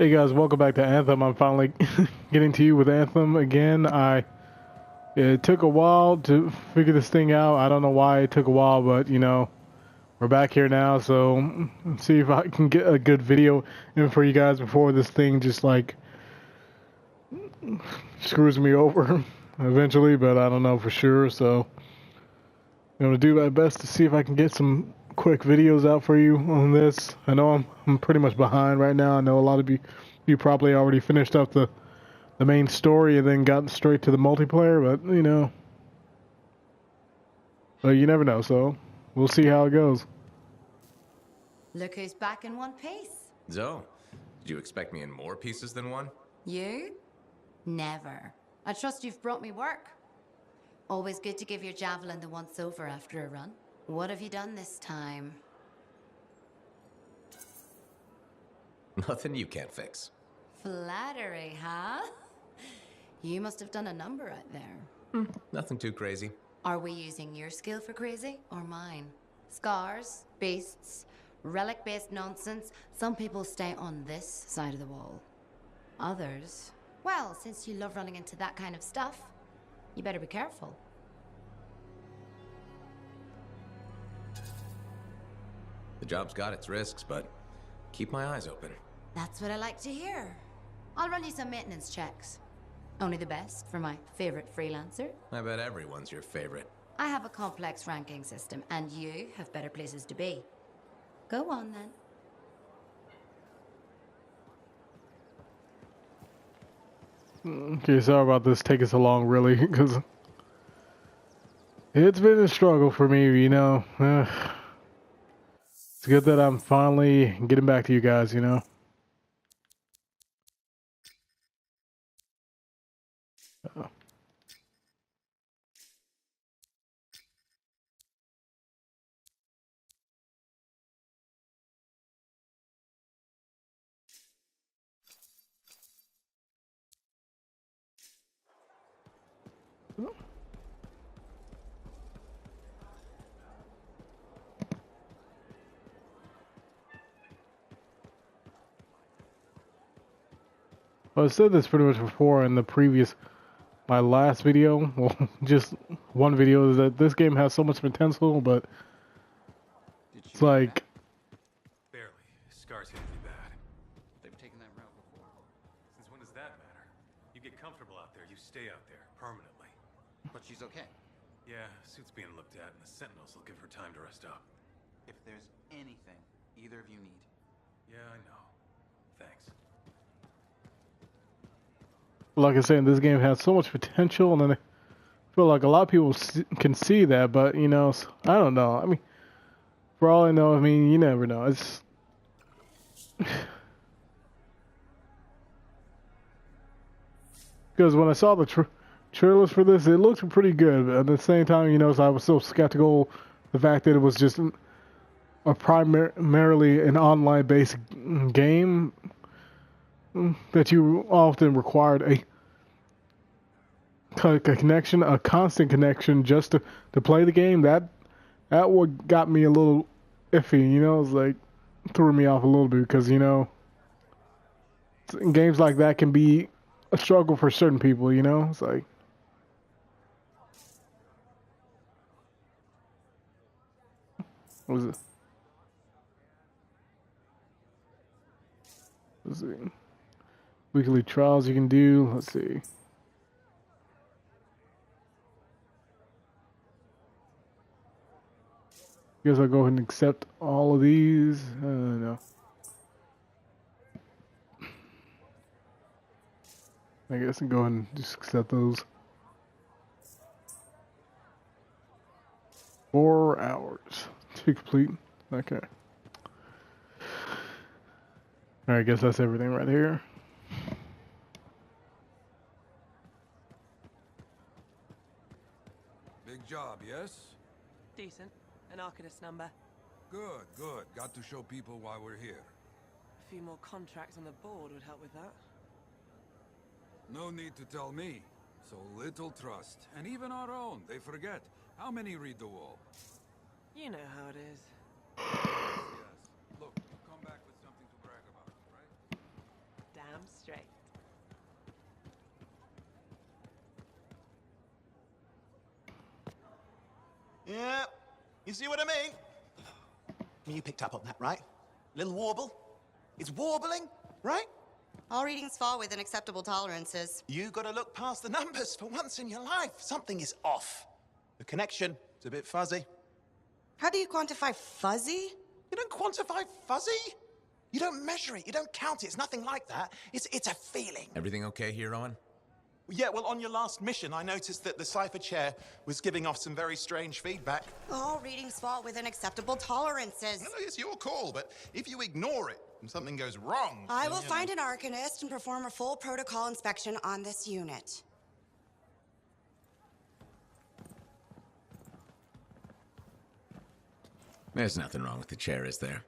Hey guys, welcome back to Anthem. I'm finally getting to you with Anthem again. It took a while to figure this thing out. I don't know why it took a while, but you know, we're back here now, so see if I can get a good video in for you guys before this thing just like screws me over eventually, but I don't know for sure, so I'm gonna do my best to see if I can get some quick videos out for you on this. I know I'm pretty much behind right now. I know a lot of you probably already finished up the main story and then got straight to the multiplayer, but you never know, so we'll see how it goes. Look who's back in one piece. Zoe, did you expect me in more pieces than one? You? Never. I trust you've brought me work. Always good to give your javelin the once over after a run. What have you done this time? Nothing you can't fix. Flattery, huh? You must have done a number out there. Nothing too crazy. Are we using your skill for crazy or mine? Scars, beasts, relic-based nonsense. Some people stay on this side of the wall. Others, well, since you love running into that kind of stuff, you better be careful. The job's got its risks, but keep my eyes open. That's what I like to hear. I'll run you some maintenance checks. Only the best for my favorite freelancer. I bet everyone's your favorite. I have a complex ranking system, and you have better places to be. Go on, then. Okay, sorry about this taking so long, really, because it's been a struggle for me, you know. It's good that I'm finally getting back to you guys, you know. Well, I said this pretty much before in my last video, well, just one video, is that this game has so much potential, but it's like... Barely. Scars hit me bad. They've taken that route before. Since when does that matter? You get comfortable out there, you stay out there, permanently. But she's okay. Yeah, suit's being looked at, and the Sentinels will give her time to rest up. If there's anything either of you need. Yeah, I know. Thanks. Like I said, this game has so much potential, and then I feel like a lot of people can see that, but, you know, I don't know. I mean, for all I know, I mean, you never know. It's... Because when I saw the trailers for this, it looked pretty good, but at the same time, you know, so I was so skeptical the fact that it was just primarily an online-based game that you often required a connection, a constant connection just to play the game. That what got me a little iffy, you know. It's like threw me off a little bit because, you know, games like that can be a struggle for certain people, you know. It's like, what was it? Let's see. Weekly trials you can do. Let's see. Guess I'll go ahead and accept all of these. No. I guess I'll go ahead and just accept those. 4 hours to complete. Okay. Alright, I guess that's everything right here. Big job, yes? Decent. An Arcanist number. Good, good. Got to show people why we're here. A few more contracts on the board would help with that. No need to tell me. So little trust. And even our own, they forget. How many read the wall? You know how it is. Yes. Look, you come back with something to brag about, right? Yeah, you see what I mean? You picked up on that, right? Little warble? It's warbling, right? All readings fall within acceptable tolerances. You gotta look past the numbers for once in your life. Something is off. The connection is a bit fuzzy. How do you quantify fuzzy? You don't quantify fuzzy? You don't measure it, you don't count it, it's nothing like that. It's a feeling. Everything okay here, Owen? Yeah, well, on your last mission, I noticed that the cipher chair was giving off some very strange feedback. All readings fall within acceptable tolerances. No, it's your call, but if you ignore it and something goes wrong... I will find an Arcanist and perform a full protocol inspection on this unit. There's nothing wrong with the chair, is there?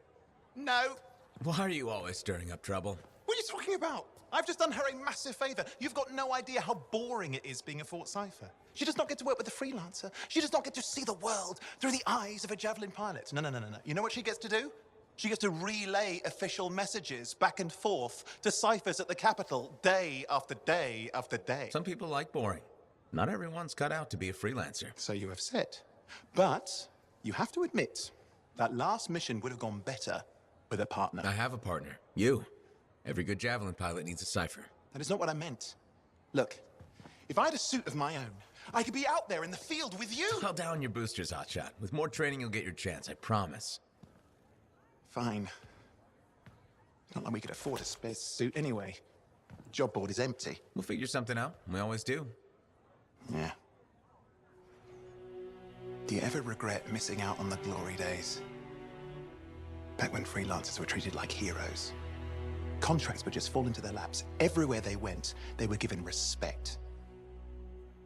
No. Why are you always stirring up trouble? What are you talking about? I've just done her a massive favor. You've got no idea how boring it is being a Fort Cipher. She does not get to work with a freelancer. She does not get to see the world through the eyes of a Javelin pilot. No. You know what she gets to do? She gets to relay official messages back and forth to ciphers at the Capitol day after day after day. Some people like boring. Not everyone's cut out to be a freelancer. So you have said. But you have to admit, that last mission would have gone better with a partner. I have a partner. You. Every good Javelin pilot needs a cipher. That is not what I meant. Look, if I had a suit of my own, I could be out there in the field with you. Call down your boosters, Hotshot. With more training, you'll get your chance, I promise. Fine. It's not like we could afford a spare suit anyway. The job board is empty. We'll figure something out. We always do. Yeah. Do you ever regret missing out on the glory days? Back when freelancers were treated like heroes. Contracts would just fall into their laps. Everywhere they went, they were given respect.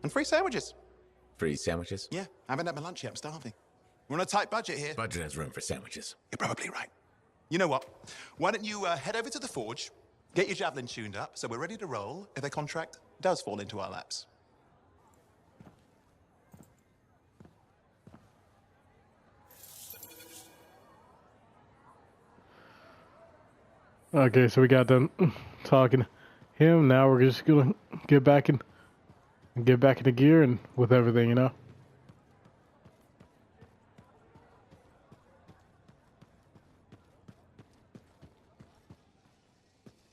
And free sandwiches. Free sandwiches? Yeah, I haven't had my lunch yet. I'm starving. We're on a tight budget here. Budget has room for sandwiches. You're probably right. You know what? Why don't you head over to the forge, get your Javelin tuned up, so we're ready to roll if a contract does fall into our laps. Okay, so we got them talking to him. Now we're just gonna get back into gear and with everything, you know.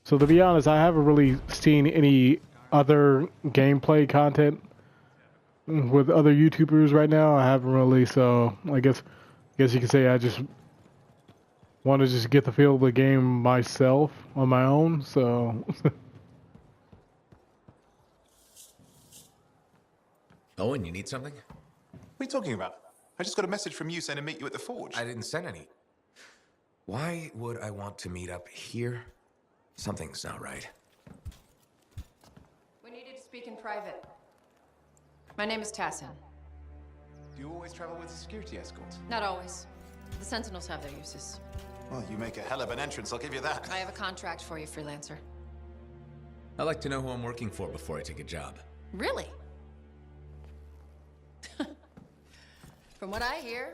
So to be honest, I haven't really seen any other gameplay content with other YouTubers right now. I haven't really, so I guess you could say I just want to just get the feel of the game myself on my own, so... Owen, you need something? What are you talking about? I just got a message from you saying to meet you at the forge. I didn't send any. Why would I want to meet up here? Something's not right. We needed to speak in private. My name is Tassin. Do you always travel with a security escort? Not always. The Sentinels have their uses. Well, you make a hell of an entrance, I'll give you that. I have a contract for you, freelancer. I like to know who I'm working for before I take a job. Really? From what I hear,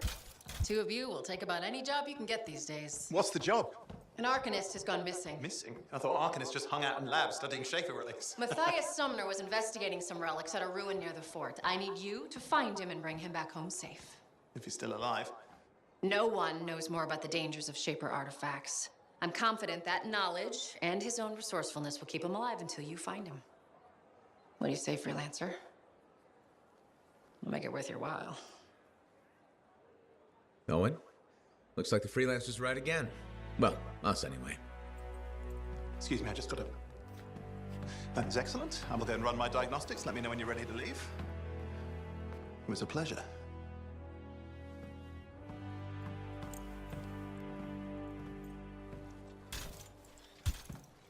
two of you will take about any job you can get these days. What's the job? An Arcanist has gone missing. Missing? I thought Arcanists just hung out in labs studying Schaefer relics. Matthias Sumner was investigating some relics at a ruin near the fort. I need you to find him and bring him back home safe. If he's still alive. No one knows more about the dangers of Shaper artifacts. I'm confident that knowledge and his own resourcefulness will keep him alive until you find him. What do you say, freelancer? We'll make it worth your while. Owen? Looks like the freelancer's right again. Well, us anyway. Excuse me, I just got to... That is excellent. I will go and run my diagnostics. Let me know when you're ready to leave. It was a pleasure.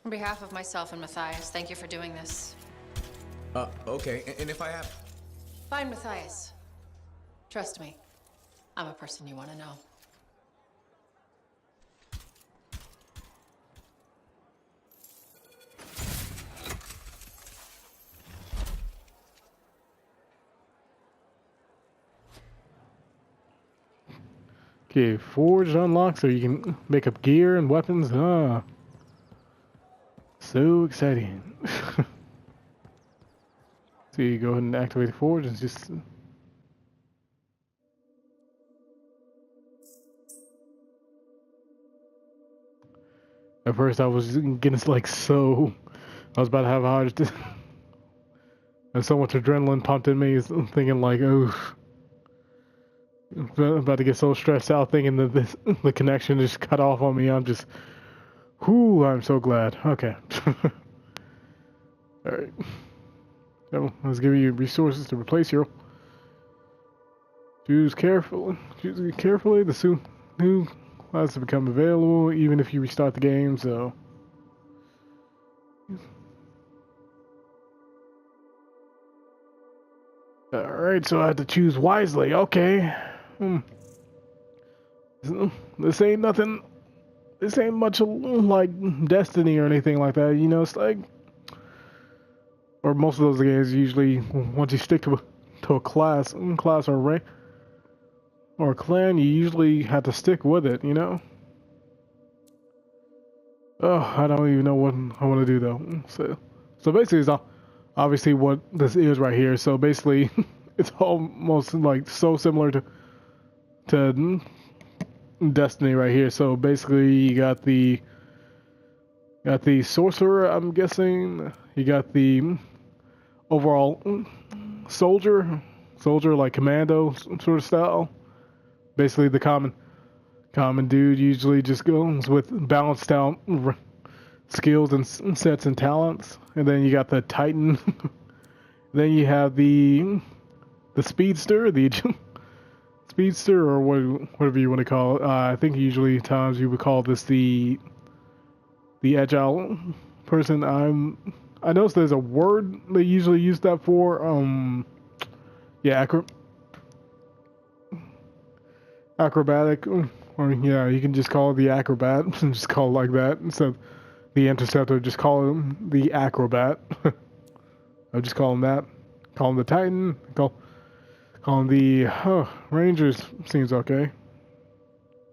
On behalf of myself and Matthias, thank you for doing this. Okay, and if I have... Find Matthias. Trust me, I'm a person you want to know. Okay, forge unlocked so you can make up gear and weapons. Ah, so exciting. So you go ahead and activate the forge and just... At first I was getting like so... I was about to have a heart attack. And so much adrenaline pumped in me, thinking like, oh... I'm about to get so stressed out thinking that the connection just cut off on me. I'm just... Whew, I'm so glad. Okay. Alright. So, let's give you resources to replace hero. Choose carefully. Choose carefully. The new class to become available even if you restart the game, so... Alright, so I have to choose wisely. Okay. This ain't nothing... This ain't much like Destiny or anything like that, you know, it's like... Or most of those games usually, once you stick to a class or rank, or a clan, you usually have to stick with it, you know? Oh, I don't even know what I want to do though. So basically it's obviously what this is right here. So basically it's almost like so similar to Destiny right here. So basically you got the sorcerer, I'm guessing. You got the overall soldier like commando sort of style. Basically the common dude usually just goes with balanced out skills and sets and talents. And then you got the Titan. Then you have the speedster, speedster, or whatever you want to call it. I think usually times you would call this the agile person. I noticed there's a word they usually use that for. Yeah, acrobatic, or yeah, you can just call it the acrobat and just call it like that. Instead of the interceptor, just call him the acrobat. I'll just call him that. Call him the Titan. Call him the Rangers. Seems okay.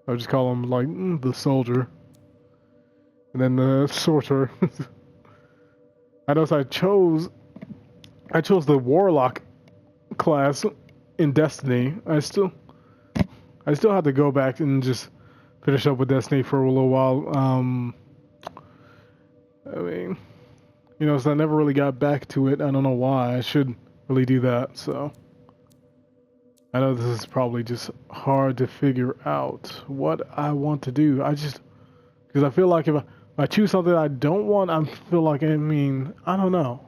I'll just call him like the soldier, and then the sorcerer. I noticed I chose the warlock class in Destiny. I still have to go back and just finish up with Destiny for a little while. I mean, you know, so I never really got back to it. I don't know why. I should really do that. So I know this is probably just hard to figure out what I want to do. Because I feel like if I choose something I don't want, I feel like, I mean, I don't know.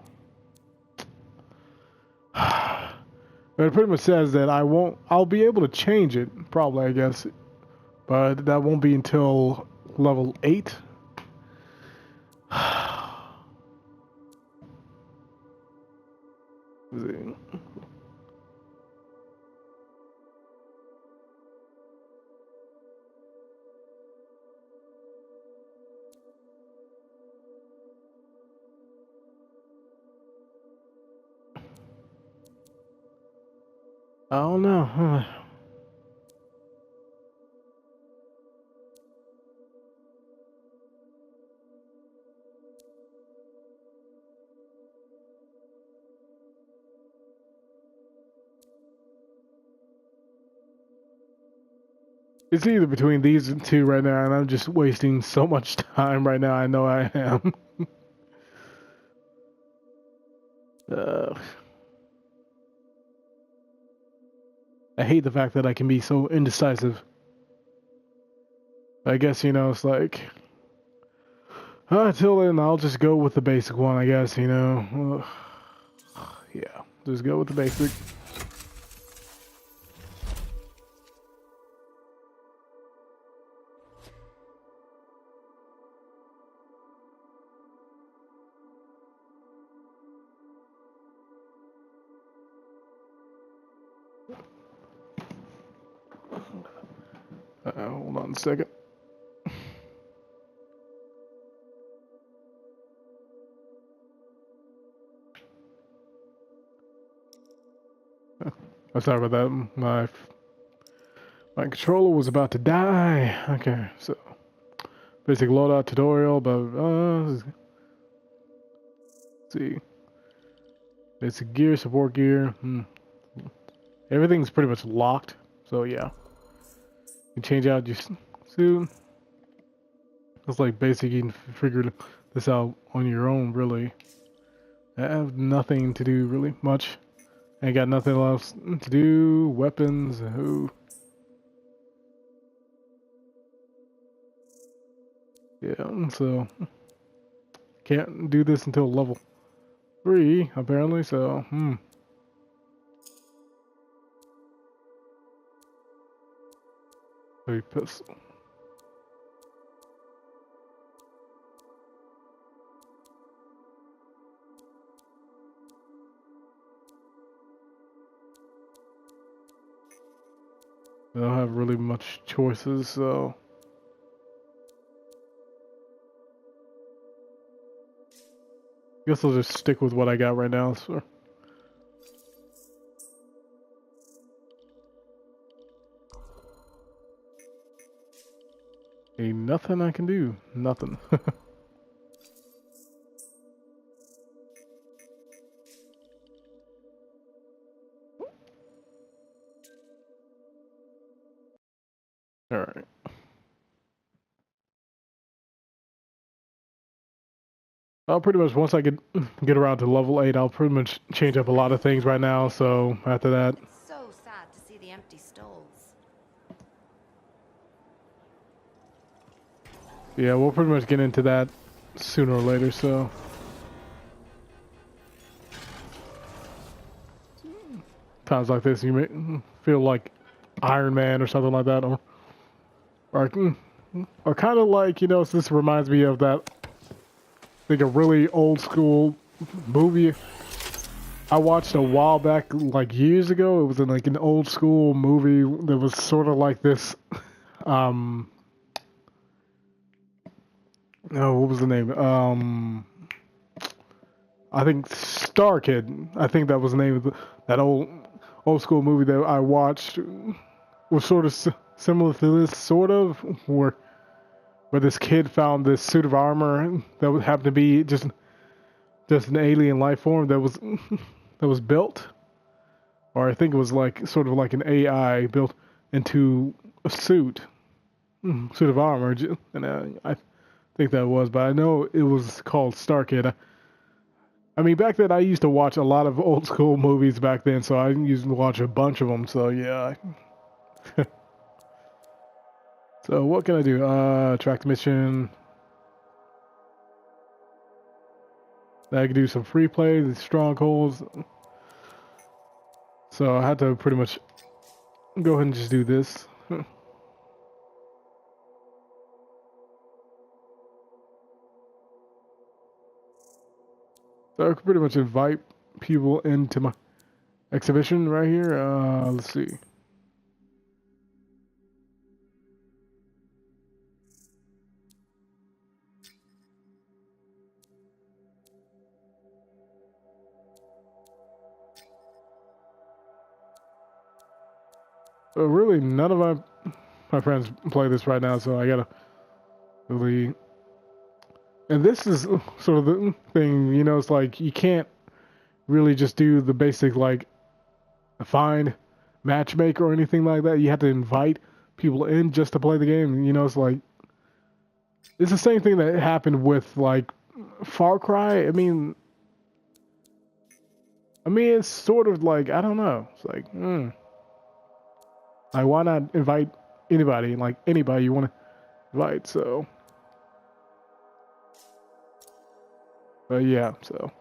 But it pretty much says that I'll be able to change it, probably, I guess. But that won't be until level 8. I don't know. It's either between these two right now, and I'm just wasting so much time right now. I know I am. I hate the fact that I can be so indecisive. I guess, you know, it's like... Until then, I'll just go with the basic one, I guess, you know. Yeah, just go with the basic. Hold on a second. I'm sorry about that. My controller was about to die. Okay, so basic loadout tutorial, but let's see. Basic gear, support gear. Everything's pretty much locked. So yeah, you change out your suit. It's like basic. You can figure this out on your own, really. I have nothing to do, really much. Ain't got nothing else to do. Weapons. Ooh. Yeah, so can't do this until level 3, apparently. So, Heavy pistol. I don't have really much choices, so. Guess I'll just stick with what I got right now, so. Ain't nothing I can do. Nothing. Alright. I'll pretty much, once I get around to level 8, I'll pretty much change up a lot of things right now, so after that. It's so sad to see the empty stalls. Yeah, we'll pretty much get into that sooner or later, so. Times like this, you may feel like Iron Man or something like that, or kind of like, you know, this reminds me of that, like a really old school movie I watched a while back, like years ago. It was in like an old school movie that was sort of like this, oh, what was the name? I think Star Kid. I think that was the name of that old school movie that I watched. Was sort of similar to this, sort of, where this kid found this suit of armor that would happen to be just an alien life form that was built, or I think it was like sort of like an AI built into a suit of armor, and I think that was, but I know it was called Star Kid. I mean, back then I used to watch a lot of old school movies back then, so I used to watch a bunch of them. So yeah. So what can I do? Track mission. I can do some free play, the strongholds. So I had to pretty much go ahead and just do this. So I can pretty much invite people into my exhibition right here. Let's see. So really, none of my friends play this right now, so I gotta really. And this is sort of the thing, you know. It's like you can't really just do the basic like find matchmaker or anything like that. You have to invite people in just to play the game. You know, it's like it's the same thing that happened with like Far Cry. I mean, it's sort of like, I don't know. It's like, like, why not invite anybody? Like, anybody you want to invite, so. But yeah, so.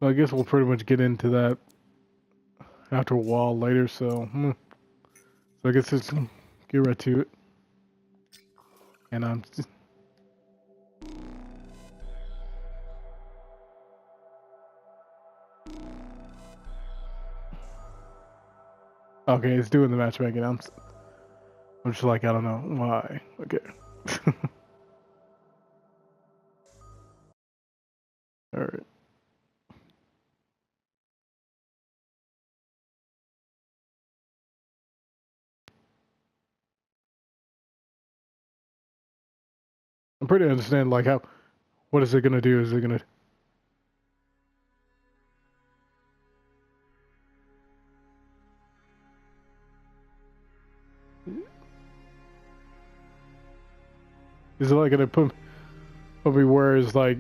I guess we'll pretty much get into that after a while later, so. So I guess let's get right to it. And I'm just. Okay, it's doing the matchmaking. I'm just like, I don't know why. Okay. Alright. I'm pretty understand like how, what is it gonna do? Is it gonna? Is it like gonna put me where it's like,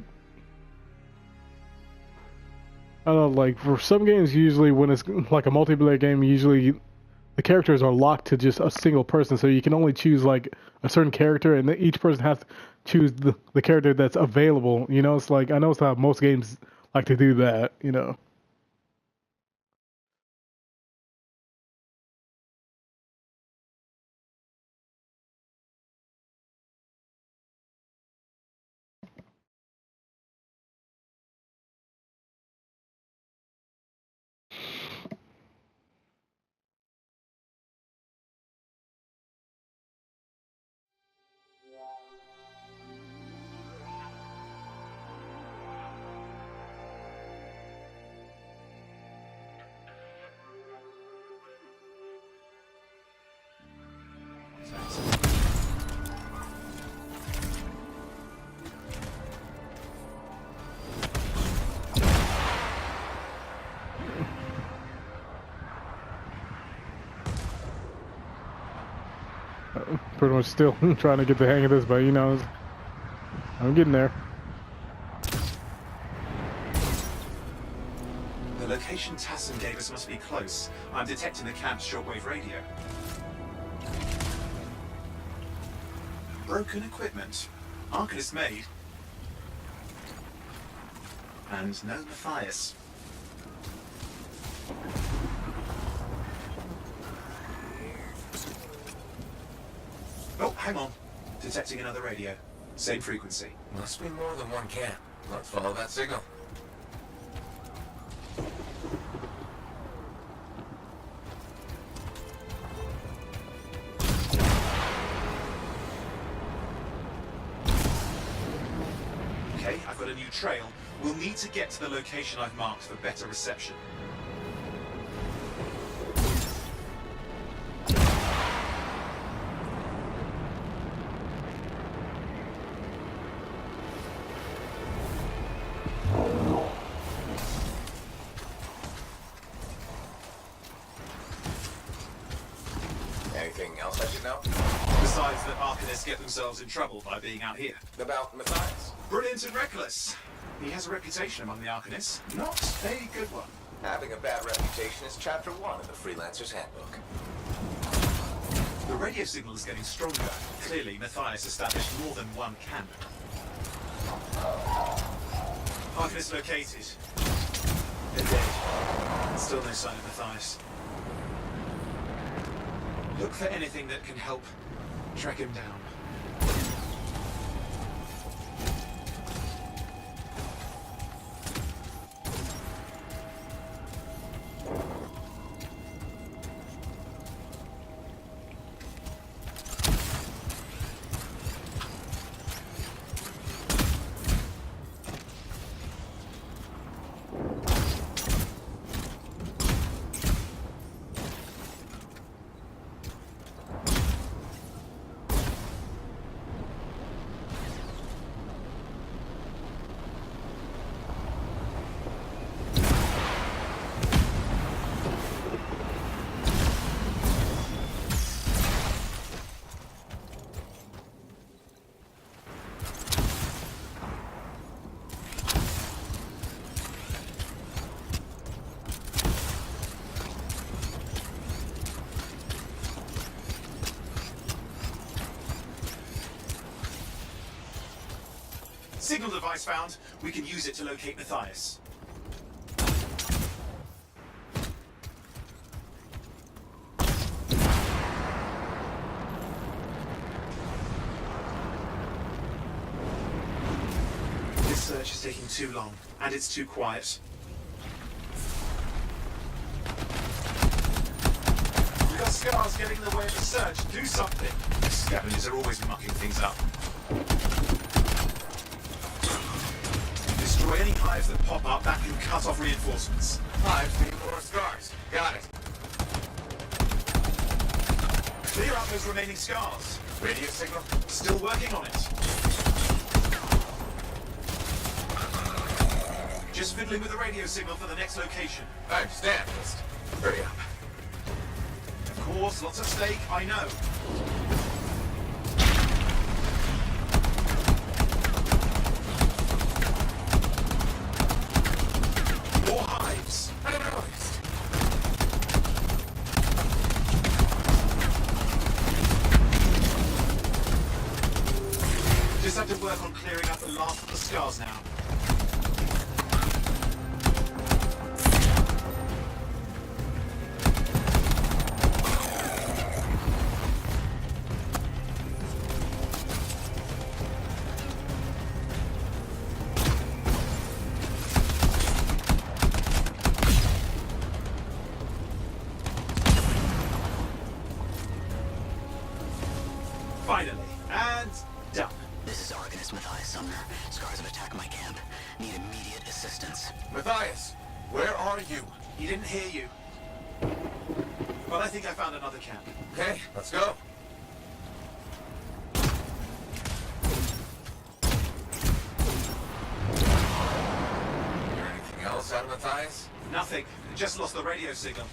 I don't know, like for some games usually when it's like a multiplayer game, usually the characters are locked to just a single person, so you can only choose like a certain character, and each person has to choose the character that's available. You know, it's like, I know it's how most games like to do that, you know. Pretty much still trying to get the hang of this, but you know, I'm getting there. The location Tassim gave us must be close. I'm detecting the camp's shortwave radio. Broken equipment. Arcanist made. And no Matthias. Oh, hang on. Detecting another radio. Same frequency. Must be more than one camp. Let's follow that signal. Okay, I've got a new trail. We'll need to get to the location I've marked for better reception. Anything else I should know? Besides that Arcanists get themselves in trouble by being out here. About Matthias? Brilliant and reckless. He has a reputation among the Arcanists. Not a good one. Having a bad reputation is chapter 1 of the Freelancer's Handbook. The radio signal is getting stronger. Clearly, Matthias established more than one camp. Arcanist located. They're dead. Still no sign of Matthias. Look for anything that can help track him down. Signal device found. We can use it to locate Matthias. This search is taking too long, and it's too quiet. We've got scars getting in the way of the search. Do something. Scavengers are always mucking things up. Destroy any hives that pop up, that can cut off reinforcements. Hives need more scars. Got it. Clear out those remaining scars. Radio signal? Still working on it. Just fiddling with the radio signal for the next location. I understand. Just hurry up. Of course, lots at stake, I know. More hives. I don't know. Just have to work on clearing up the last of the scars now. Finally, and done. This is Arcanist Matthias Sumner. Scars have attacked my camp. Need immediate assistance. Matthias, where are you? He didn't hear you. But I think I found another camp. Okay, let's go. Hear anything else out of Matthias? Nothing. Just lost the radio signal.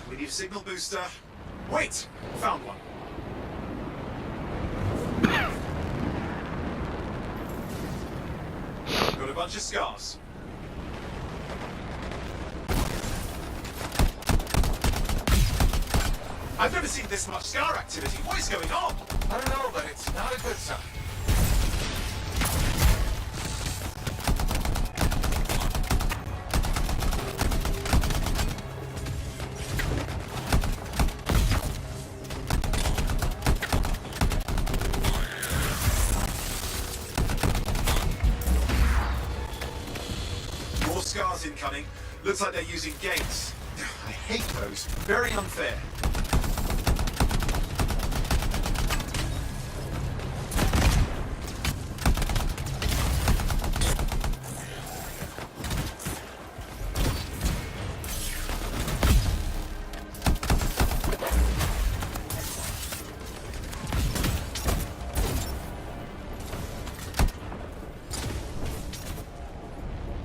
We need a signal booster. Wait! Found one. Got a bunch of scars. I've never seen this much scar activity. What is going on? I don't know, but it's not a good sign. More scars incoming. Looks like they're using gates. I hate those. Very unfair.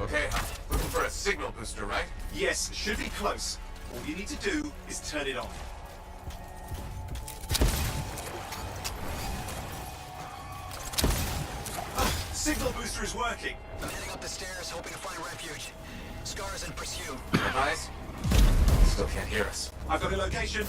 Okay, I'm looking for a signal booster, right? Yes, should be close. All you need to do is turn it on. Signal booster is working. I'm heading up the stairs, hoping to find refuge. Scars in pursuit. Matthias? Still can't hear us. I've got a location.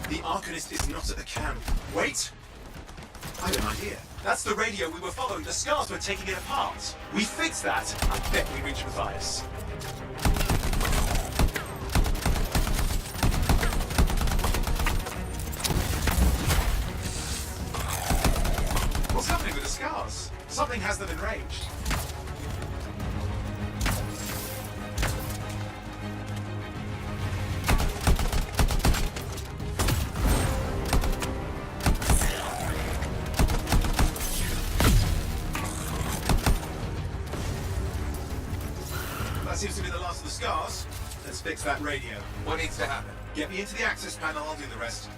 The Arcanist is not at the camp. Wait! I have an idea. That's the radio we were following. The scars were taking it apart. We fixed that. I bet we reach Matthias. What's happening with the scars? Something has them enraged. That seems to be the last of the scars. Let's fix that radio. What needs to happen? Get me into the access panel, I'll do the rest.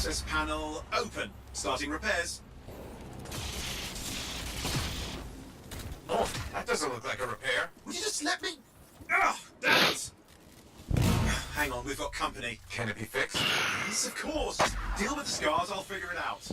Access panel open. Starting repairs. Oh, that doesn't look like a repair. Would you just let me? Ugh, damn it! Hang on, we've got company. Can it be fixed? Yes, of course. Just deal with the scars, I'll figure it out.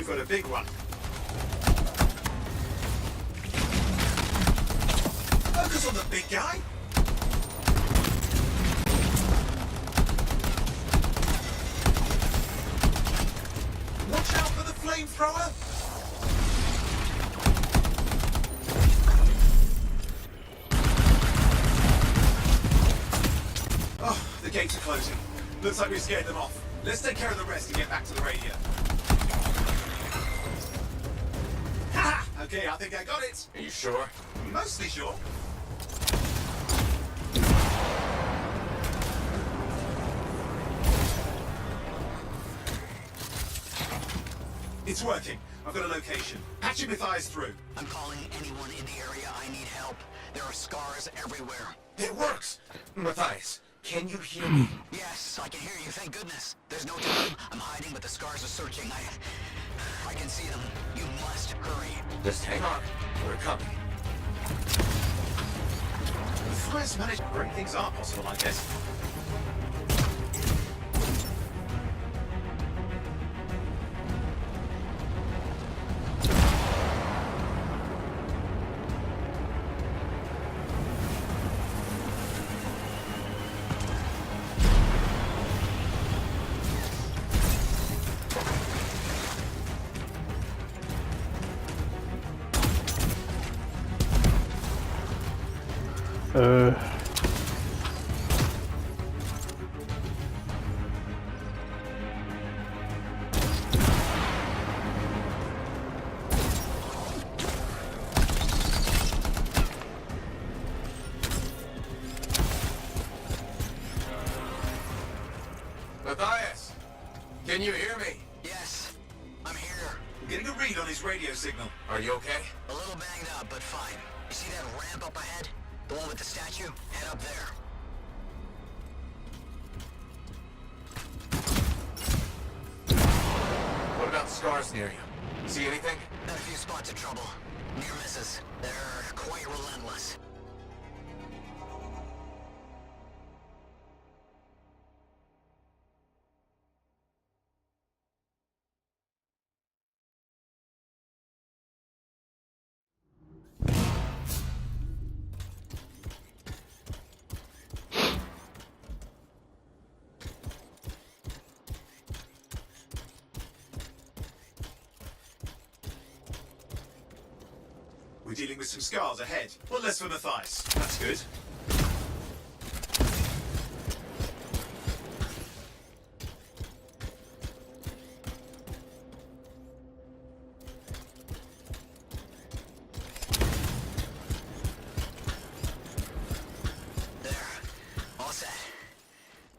Got a big one. Focus on the big guy. Watch out for the flamethrower. Oh, the gates are closing. Looks like we scared them off. Let's take care of the rest and get back to the radio. Okay, I think I got it. Are you sure? Mostly sure. It's working. I've got a location. Patching Matthias through. I'm calling anyone in the area. I need help. There are scars everywhere. It works! Matthias, can you hear me? Yes, I can hear you, thank goodness. There's no time. I'm hiding, but the scars are searching. I can see them. You must hurry. Just hang on. We're coming. Matthias managed. Great things are possible, I guess. Matthias, can you hear me? Yes, I'm here. I'm getting a read on his radio signal. Are you okay? A little banged up, but fine. You see that ramp up ahead? The one with the statue? Head up there. What about scars near you? See anything? Got a few spots of trouble. Near misses. They're quite relentless. We're dealing with some scars ahead. One less for Matthias. That's good. There. All set.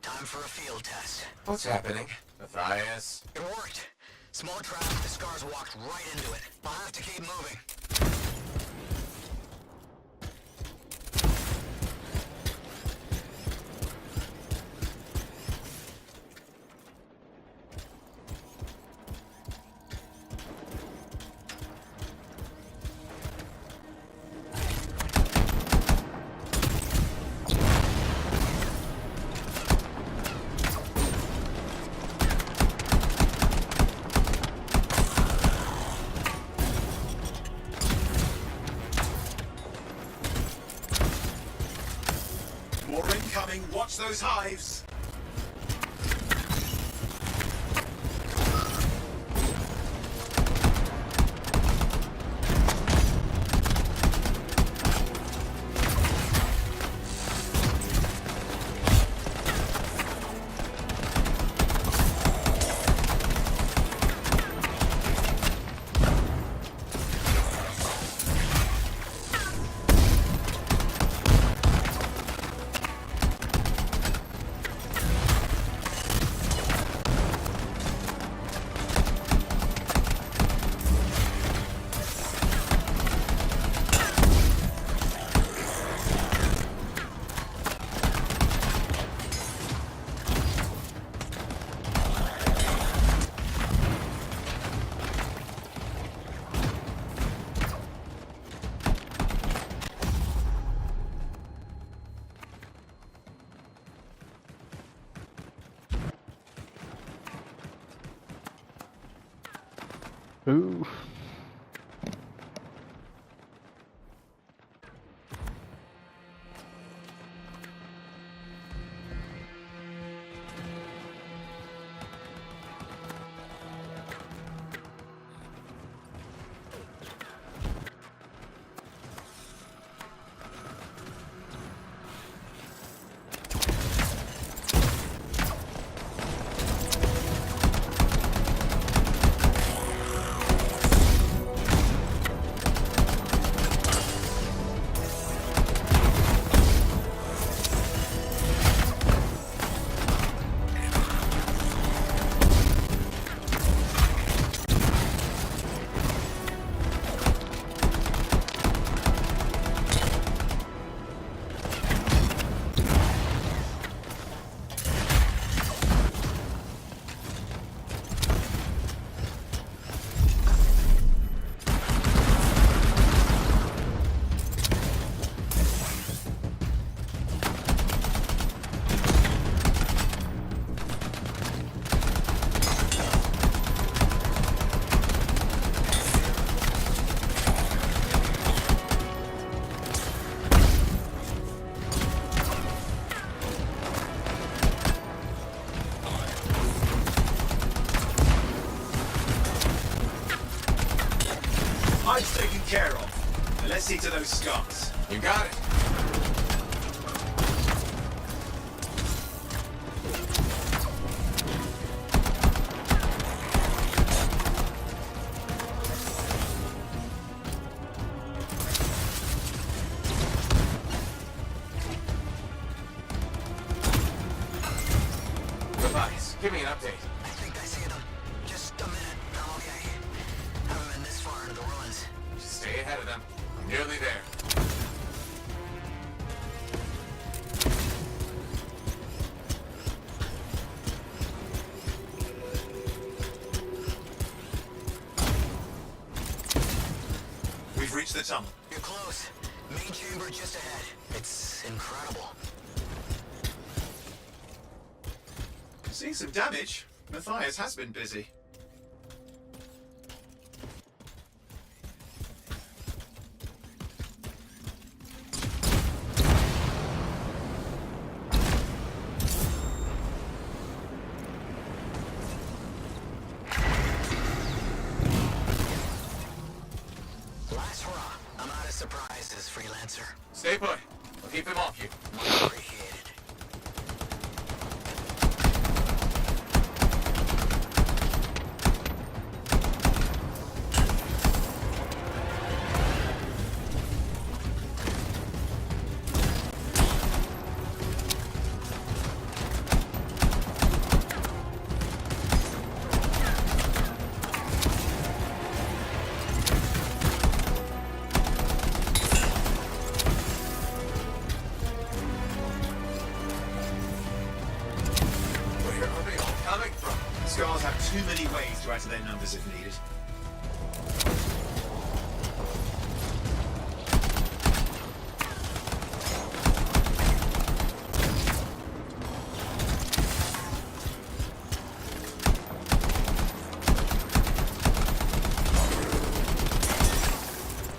Time for a field test. What's happening? Matthias? It worked. Small trap, the scars walked right into it. I'll have to keep moving. Incoming! Watch those hives! Ooh. Hive's taken care of. Let's see to those scars. You got it. Matthias, give me an update. I think I see them. Just a minute. I'm okay. Haven't been this far into the ruins. Just stay ahead of them. I'm nearly there. We've reached the tunnel. You're close. Main chamber just ahead. It's incredible. Seeing some damage. Matthias has been busy. Last hurrah. I'm out of surprises, freelancer. Stay put. I'll keep them off you. Much appreciated. Where are they all coming from? Scars have too many ways to add to their numbers if needed.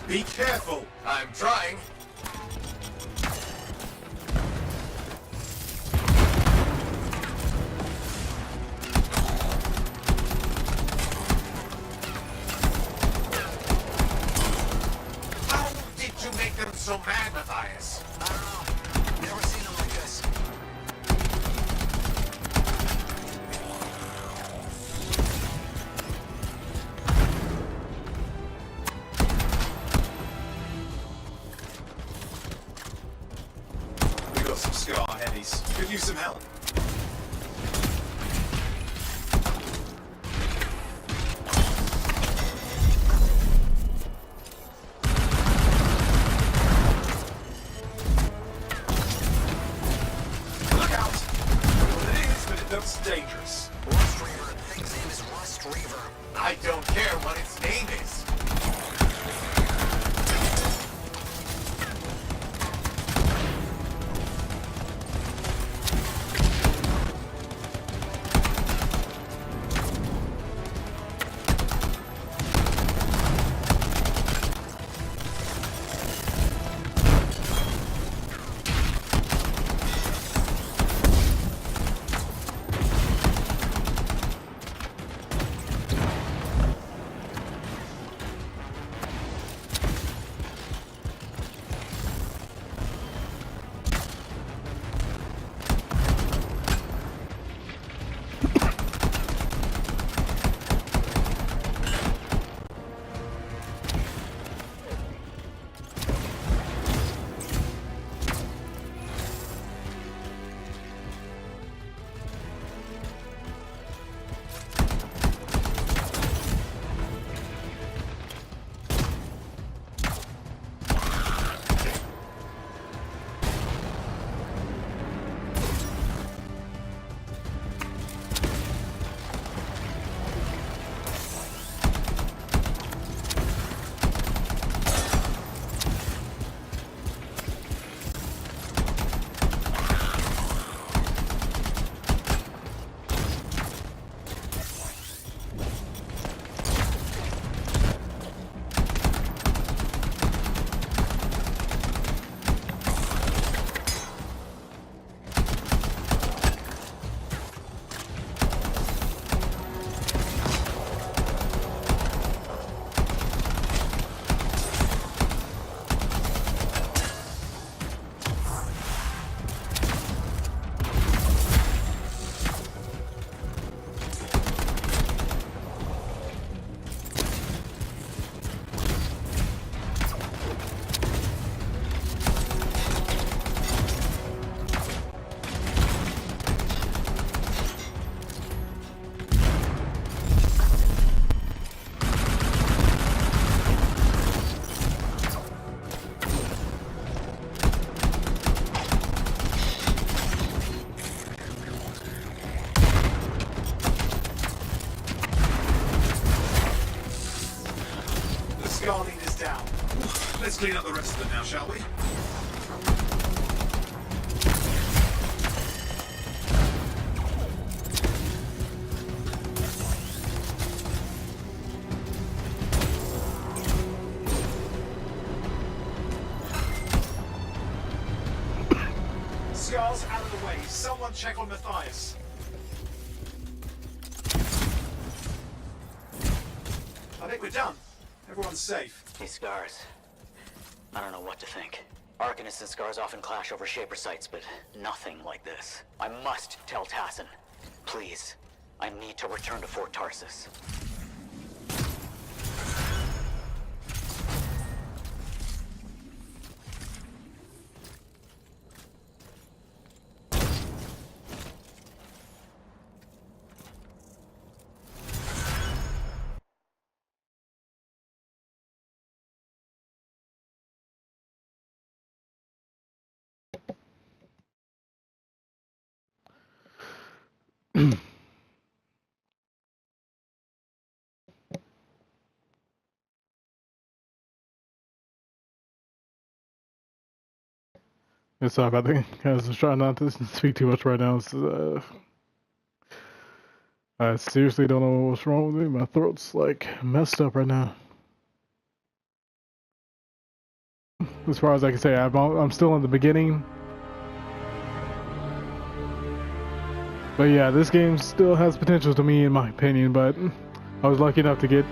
Be careful! I'm trying. some scar headies. Could use some help. Look out! Well, it is, but it looks dangerous. Rust Reaver. The thing's name is Rust Reaver. I don't care what its name is. Scar leader's down. Let's clean up the rest of them now, shall we? Scar's out of the way. Someone check on Matthias. I think we're done. Everyone's safe. These scars. I don't know what to think. Arcanists and scars often clash over Shaper sites, but nothing like this. I must tell Tassin. Please. I need to return to Fort Tarsus. Sorry about that, guys. I'm trying not to speak too much right now. I seriously don't know what's wrong with me. My throat's like messed up right now. As far as I can say, I'm still in the beginning. But yeah, this game still has potential to me, in my opinion. But I was lucky enough to get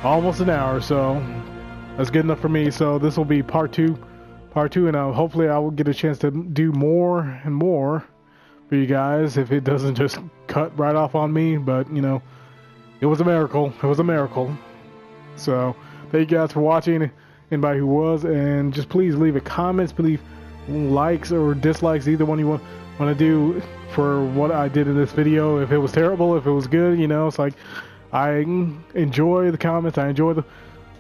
almost an hour, so that's good enough for me. So this will be part two, and hopefully I will get a chance to do more and more for you guys if it doesn't just cut right off on me. But you know, it was a miracle. It was a miracle. So thank you guys for watching, anybody who was, and just please leave a comment, please likes or dislikes, either one you want to do for what I did in this video. If it was terrible, if it was good, you know, it's like I enjoy the comments, I enjoy the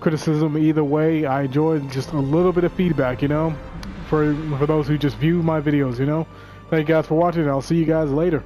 criticism. Either way, I enjoy just a little bit of feedback, you know, for those who just view my videos, you know. Thank you guys for watching, and I'll see you guys later.